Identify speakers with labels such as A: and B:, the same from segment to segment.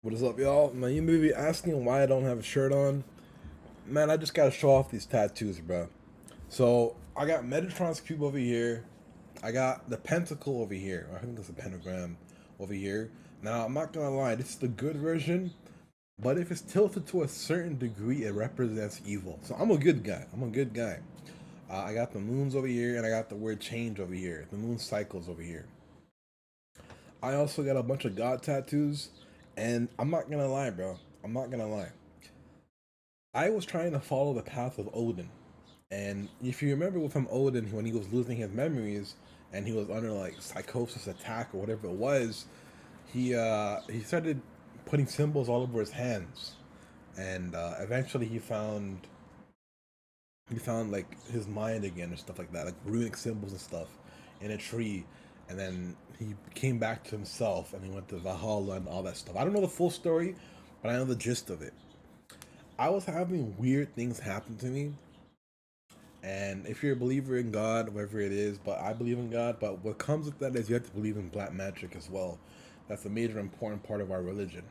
A: What is up, y'all? Man, you may be asking why I don't have a shirt on. Man, I just gotta show off these tattoos, bro. So, I got Metatron's cube over here. I got the pentacle over here. I think that's a pentagram over here. Now, I'm not gonna lie, this is the good version, but if it's tilted to a certain degree, it represents evil. So, I'm a good guy. I'm a good guy. I got the moons over here, and I got the word change over here. The moon cycles over here. I also got a bunch of god tattoos, and I'm not gonna lie, bro. I'm not gonna lie. I was trying to follow the path of Odin. And if you remember with him, Odin, when he was losing his memories and he was under like psychosis attack or whatever it was, he started putting symbols all over his hands, and eventually he found like his mind again and stuff like that, like runic symbols and stuff in a tree, and then he came back to himself and he went to Valhalla and all that stuff. I don't know the full story, but I know the gist of it. I was having weird things happen to me. And if you're a believer in God, whatever it is, but I believe in God, but what comes with that is you have to believe in black magic as well. That's a major important part of our religion.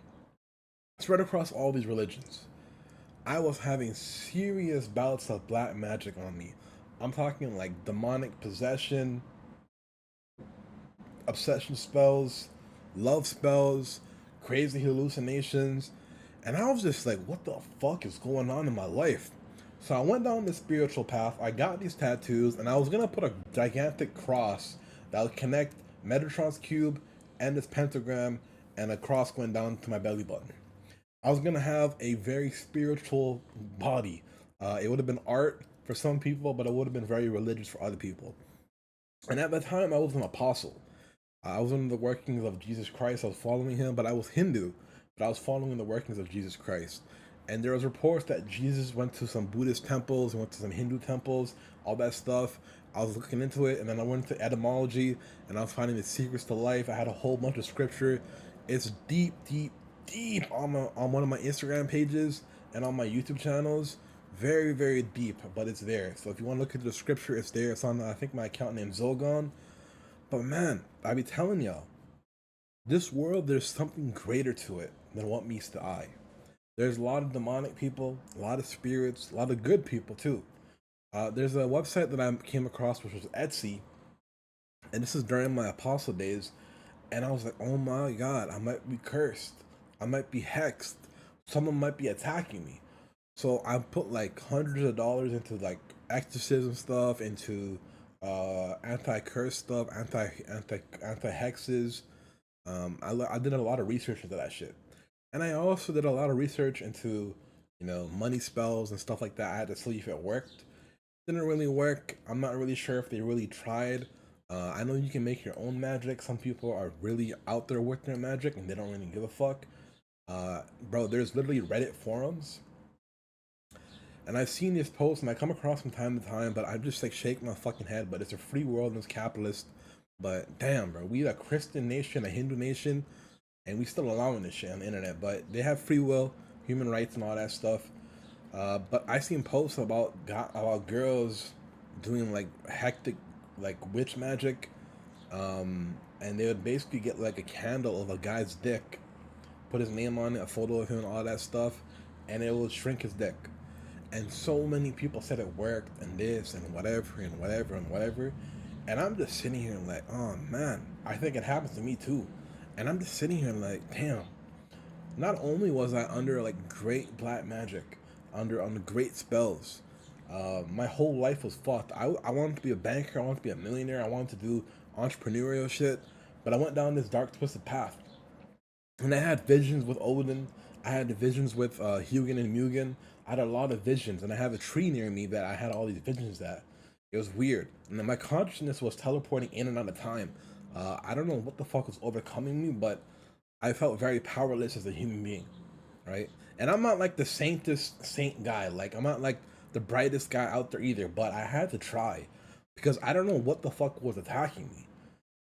A: Spread across all these religions. I was having serious bouts of black magic on me. I'm talking like demonic possession, obsession spells, love spells, crazy hallucinations, and I was just like, what the fuck is going on in my life? So I went down this spiritual path. I got these tattoos, and I was gonna put a gigantic cross that would connect Metatron's cube and this pentagram, and a cross going down to my belly button. I was gonna have a very spiritual body. It would have been art for some people, but it would have been very religious for other people. And at the time, I was an apostle. I was under the workings of Jesus Christ. I was following him, but I was Hindu, but I was following the workings of Jesus Christ. And there was reports that Jesus went to some Buddhist temples, went to some Hindu temples, all that stuff. I was looking into it, and then I went into etymology, and I was finding the secrets to life. I had a whole bunch of scripture. It's deep, deep, deep on one of my Instagram pages and on my YouTube channels. Very, very deep, but it's there. So if you want to look into the scripture, it's there. It's on, I think, my account named Zogon. But man, I be telling y'all, this world, there's something greater to it than what meets the eye. There's a lot of demonic people, a lot of spirits, a lot of good people too. There's a website that I came across which was Etsy, and this is during my apostle days, and I was like, oh my god, I might be cursed, I might be hexed, someone might be attacking me. So I put like hundreds of dollars into like exorcism stuff, into anti curse stuff, anti hexes. I did a lot of research into that shit, and I also did a lot of research into money spells and stuff like that. I had to see if it worked. Didn't really work. I'm not really sure if they really tried. I know you can make your own magic. Some people are really out there with their magic and they don't really give a fuck. Bro, there's literally Reddit forums, and I've seen these posts and I come across from time to time, but I just like shake my fucking head. But it's a free world and it's capitalist. But damn, bro, we a Christian nation, a Hindu nation, and we still allowing this shit on the internet. But they have free will, human rights, and all that stuff. But I seen posts about girls doing like hectic, like witch magic, and they would basically get like a candle of a guy's dick, put his name on it, a photo of him, and all that stuff, and it would shrink his dick. And so many people said it worked, and this, and whatever, and whatever, and whatever. And I'm just sitting here like, oh man, I think it happens to me too. And I'm just sitting here like, damn. Not only was I under like great black magic, under great spells, my whole life was fucked. I wanted to be a banker. I wanted to be a millionaire. I wanted to do entrepreneurial shit, but I went down this dark twisted path. And I had visions with Odin. I had visions with Hugin and Mugen. I had a lot of visions, and I have a tree near me that I had all these visions at. It was weird, and then my consciousness was teleporting in and out of time. I don't know what the fuck was overcoming me, but I felt very powerless as a human being, right? And I'm not like the saintest saint guy. Like I'm not like the brightest guy out there either. But I had to try because I don't know what the fuck was attacking me.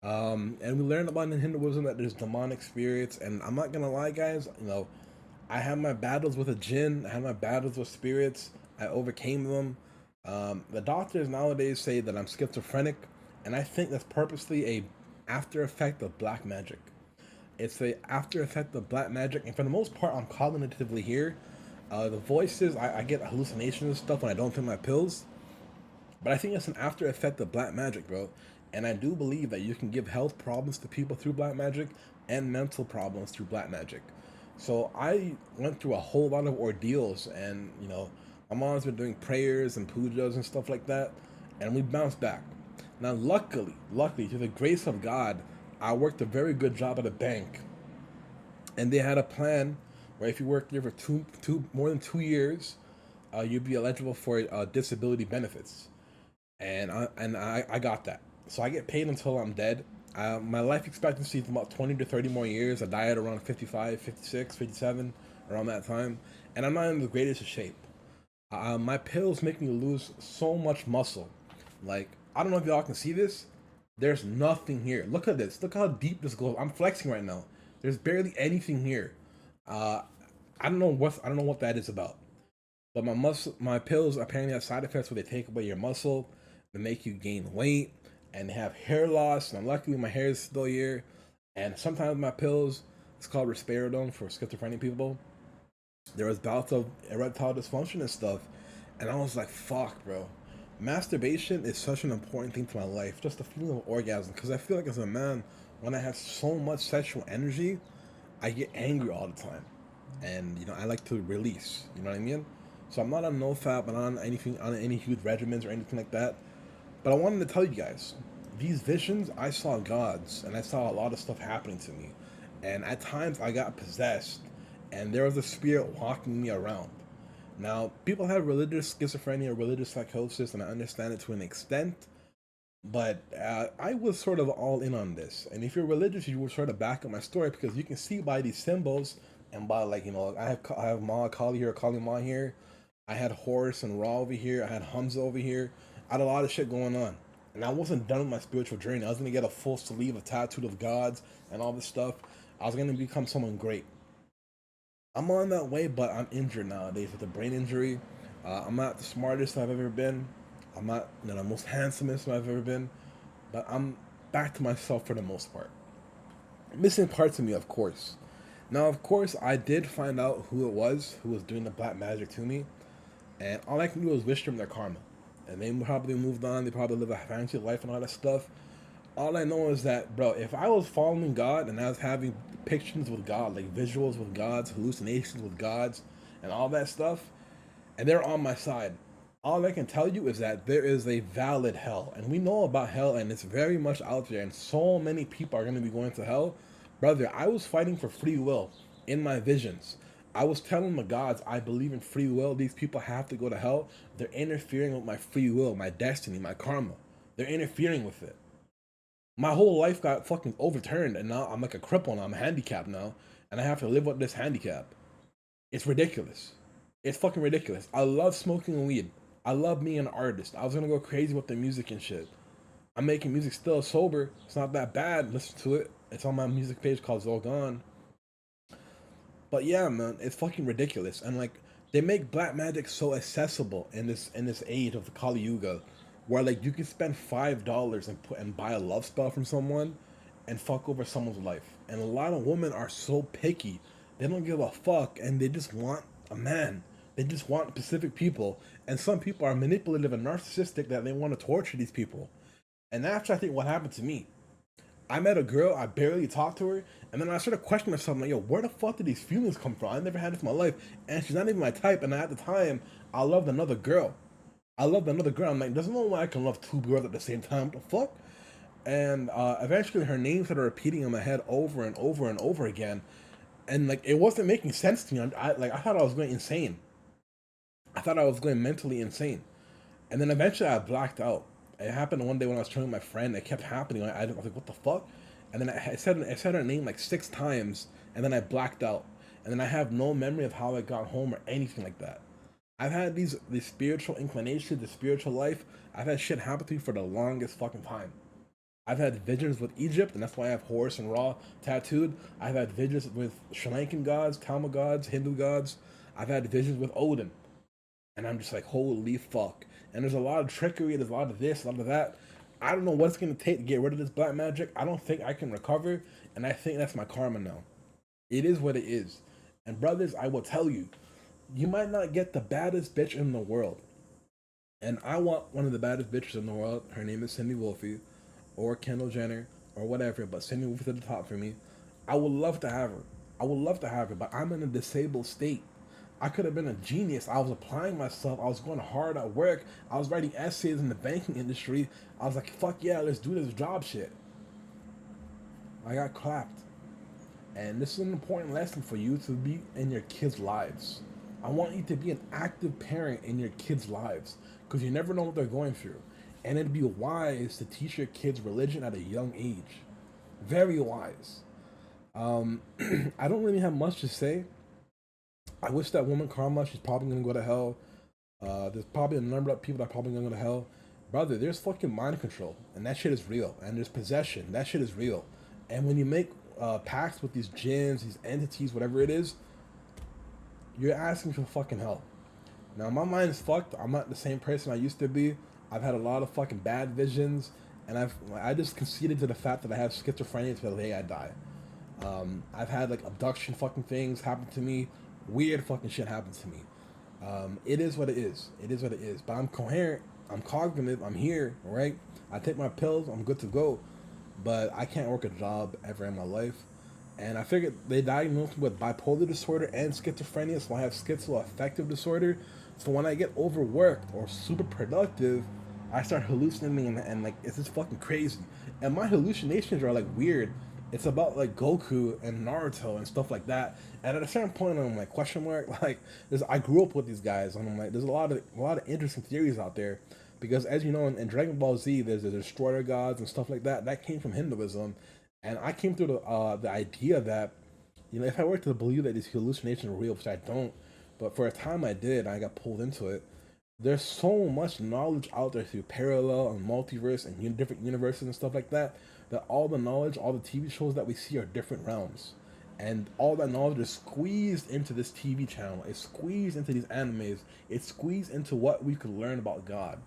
A: And we learned about in Hinduism that there's demonic spirits, and I'm not gonna lie, guys. I had my battles with a jinn. I had my battles with spirits. I overcame them. The doctors nowadays say that I'm schizophrenic, and I think that's purposely a after effect of black magic. It's a after effect of black magic, and for the most part, I'm cognitively here. The voices, I get hallucinations and stuff when I don't take my pills, but I think it's an after effect of black magic, bro. And I do believe that you can give health problems to people through black magic and mental problems through black magic. So I went through a whole lot of ordeals, and my mom's been doing prayers and pujas and stuff like that, and we bounced back. Now, luckily, to the grace of God, I worked a very good job at a bank, and they had a plan where if you worked there for more than 2 years, you'd be eligible for disability benefits, and I got that. So I get paid until I'm dead. My life expectancy is about 20 to 30 more years. I die at around 55, 56, 57, around that time, and I'm not in the greatest of shape. My pills make me lose so much muscle. Like, I don't know if y'all can see this. There's nothing here. Look at this. Look how deep this goes. I'm flexing right now. There's barely anything here. Uh, I don't know what that is about. But my pills apparently have side effects where they take away your muscle, they make you gain weight, and they have hair loss. And luckily, my hair is still here. And sometimes my pills, it's called risperidone for schizophrenic people. There was bouts of erectile dysfunction and stuff, and I was like, "Fuck, bro." Masturbation is such an important thing to my life. Just the feeling of orgasm, because I feel like as a man, when I have so much sexual energy, I get angry all the time, and I like to release. You know what I mean? So I'm not on no fap, but on anything on any huge regimens or anything like that. But I wanted to tell you guys, these visions, I saw gods, and I saw a lot of stuff happening to me, and at times I got possessed, and there was a spirit walking me around. Now, people have religious schizophrenia, religious psychosis, and I understand it to an extent, but I was sort of all in on this. And if you're religious, you will sort of back up my story because you can see by these symbols and by I have Ma Kali here, Kali Ma here. I had Horus and Ra over here. I had Hamza over here. I had a lot of shit going on, and I wasn't done with my spiritual journey. I was gonna get a full sleeve, a tattoo of gods, and all this stuff. I was gonna become someone great. I'm on that way, but I'm injured nowadays with a brain injury. I'm not the smartest I've ever been. I'm not the most handsomest I've ever been, but I'm back to myself for the most part. Missing parts of me, of course. Now, of course, I did find out who it was who was doing the black magic to me, and all I can do is wish them their karma. And they probably moved on. They probably live a fancy life and all that stuff. All I know is that, bro, if I was following God and I was having depictions with God, like visuals with gods, hallucinations with gods, and all that stuff, and they're on my side, all I can tell you is that there is a valid hell. And we know about hell, and it's very much out there, and so many people are going to be going to hell. Brother, I was fighting for free will in my visions. I was telling the gods, I believe in free will. These people have to go to hell. They're interfering with my free will, my destiny, my karma. They're interfering with it. My whole life got fucking overturned, and now I'm like a cripple now. I'm handicapped now, and I have to live with this handicap. It's ridiculous. It's fucking ridiculous. I love smoking weed. I love being an artist. I was gonna go crazy with the music and shit. I'm making music still sober. It's not that bad. Listen to it. It's on my music page called Zolgan. But yeah, man, it's fucking ridiculous. And like they make black magic so accessible in this age of the Kali Yuga, where like you can spend $5 and buy a love spell from someone, and fuck over someone's life. And a lot of women are so picky, they don't give a fuck, and they just want a man. They just want specific people, and some people are manipulative and narcissistic that they want to torture these people. And that's I think what happened to me. I met a girl, I barely talked to her, and then I started questioning myself, like, yo, where the fuck did these feelings come from? I never had this in my life, and she's not even my type. And at the time, I loved another girl. I loved another girl. I'm like, there's no way I can love two girls at the same time. What the fuck? And eventually, her name started repeating in my head over and over and over again, and like it wasn't making sense to me. I thought I was going insane. I thought I was going mentally insane. And then eventually I blacked out. It happened one day when I was training my friend. It kept happening. I was like, what the fuck? And then I said her name like 6 times, and then I blacked out. And then I have no memory of how I got home or anything like that. I've had these spiritual inclinations, the spiritual life. I've had shit happen to me for the longest fucking time. I've had visions with Egypt, and that's why I have Horus and Ra tattooed. I've had visions with Sri Lankan gods, Tamil gods, Hindu gods. I've had visions with Odin, and I'm just like, holy fuck. And there's a lot of trickery, there's a lot of this, a lot of that. I don't know what it's gonna take to get rid of this black magic. I don't think I can recover, and I think that's my karma now. It is what it is. And brothers, I will tell you, you might not get the baddest bitch in the world. And I want one of the baddest bitches in the world. Her name is Cindy Wolfie, or Kendall Jenner, or whatever. But Cindy Wolfie's at the top for me. I would love to have her. I would love to have her, but I'm in a disabled state. I could have been a genius. I was applying myself. I was going hard at work. I was writing essays in the banking industry. I was like, fuck yeah, let's do this job shit. I got clapped. And this is an important lesson for you to be in your kids' lives. I want you to be an active parent in your kids' lives because you never know what they're going through. And it'd be wise to teach your kids religion at a young age. Very wise. I don't really have much to say. I wish that woman Karma, she's probably gonna go to hell. There's probably a number of people that are probably gonna go to hell. Brother, there's fucking mind control, and that shit is real. And there's possession, that shit is real. And when you make pacts with these jinns, these entities, whatever it is, you're asking for fucking help. Now my mind is fucked. I'm not the same person I used to be. I've had a lot of fucking bad visions, and I just conceded to the fact that I have schizophrenia till the day I die. I've had like abduction fucking things happen to me. Weird fucking shit happen to me. It is what it is. It is what it is. But I'm coherent. I'm cognitive. I'm here. Right. I take my pills. I'm good to go. But I can't work a job ever in my life. And I figured they diagnosed me with bipolar disorder and schizophrenia, so I have schizoaffective disorder. So when I get overworked or super productive, I start hallucinating and like it's just fucking crazy. And my hallucinations are like weird. It's about like Goku and Naruto and stuff like that. And at a certain point, I'm like question mark. Like, I grew up with these guys, and I'm like, there's a lot of interesting theories out there. Because as you know, in Dragon Ball Z, there's the destroyer gods and stuff like that. That came from Hinduism, and I came through the idea that, you know, if I were to believe that these hallucinations are real, which I don't, but for a time I did, I got pulled into it. There's so much knowledge out there through parallel and multiverse and different universes and stuff like that. That all the knowledge, all the TV shows that we see are different realms, and all that knowledge is squeezed into this TV channel. It's squeezed into these animes. It's squeezed into what we could learn about God.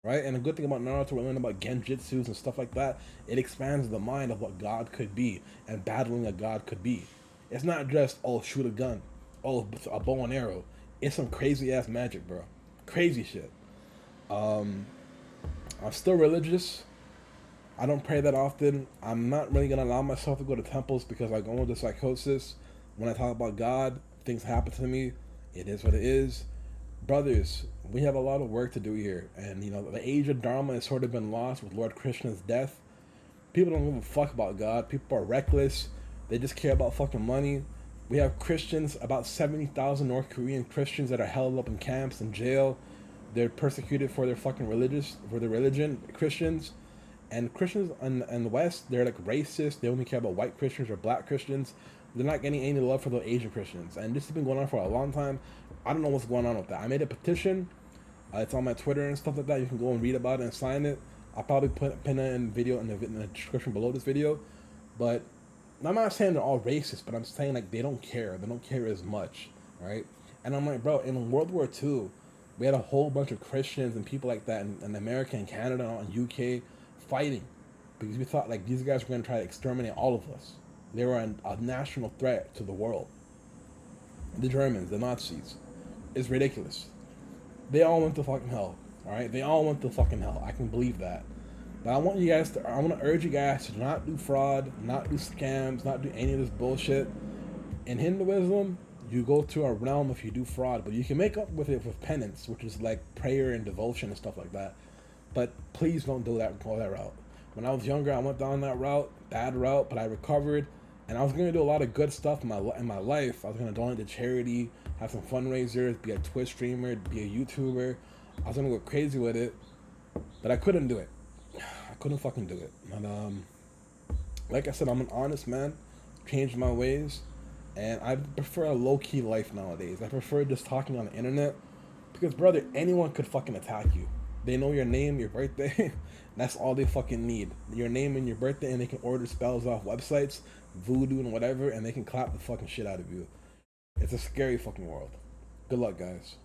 A: Right? And the good thing about Naruto, we're learning about genjutsus and stuff like that. It expands the mind of what God could be and battling a God could be. It's not just, oh, shoot a gun, oh, a bow and arrow. It's some crazy ass magic, bro. Crazy shit. I'm still religious. I don't pray that often. I'm not really gonna allow myself to go to temples because I go into psychosis. When I talk about God, things happen to me. It is what it is. Brothers, we have a lot of work to do here, and you know the age of Dharma has sort of been lost with Lord Krishna's death. People don't give a fuck about God. People are reckless. They just care about fucking money. We have Christians, about 70,000 North Korean Christians that are held up in camps in jail. They're persecuted for their fucking religion. Christians. And Christians in the West, they're like racist. They only care about white Christians or black Christians. They're not getting any love for the Asian Christians. And this has been going on for a long time. I don't know what's going on with that. I made a petition. It's on my Twitter and stuff like that. You can go and read about it and sign it. I'll probably pin it in video in the description below this video. But I'm not saying they're all racist, but I'm saying like they don't care. They don't care as much, right? And I'm like, bro, in World War II, we had a whole bunch of Christians and people like that in America and Canada and UK fighting because we thought like these guys were going to try to exterminate all of us. They were a national threat to the world. The Germans, the Nazis. It's ridiculous. They all went to fucking hell. Alright? They all went to fucking hell. I can believe that. But I want to urge you guys to not do fraud, not do scams, not do any of this bullshit. In Hinduism, you go to a realm if you do fraud, but you can make up with it with penance, which is like prayer and devotion and stuff like that. But please don't go that route. When I was younger, I went down that route, bad route, but I recovered, and I was gonna do a lot of good stuff in my life. I was gonna donate to charity, have some fundraisers, be a Twitch streamer, be a YouTuber. I was gonna go crazy with it, but I couldn't do it. I couldn't fucking do it. And like I said, I'm an honest man. Changed my ways, and I prefer a low-key life nowadays. I prefer just talking on the internet because, brother, anyone could fucking attack you. They know your name, your birthday. That's all they fucking need. Your name and your birthday, and they can order spells off websites, voodoo and whatever, and they can clap the fucking shit out of you. It's a scary fucking world. Good luck, guys.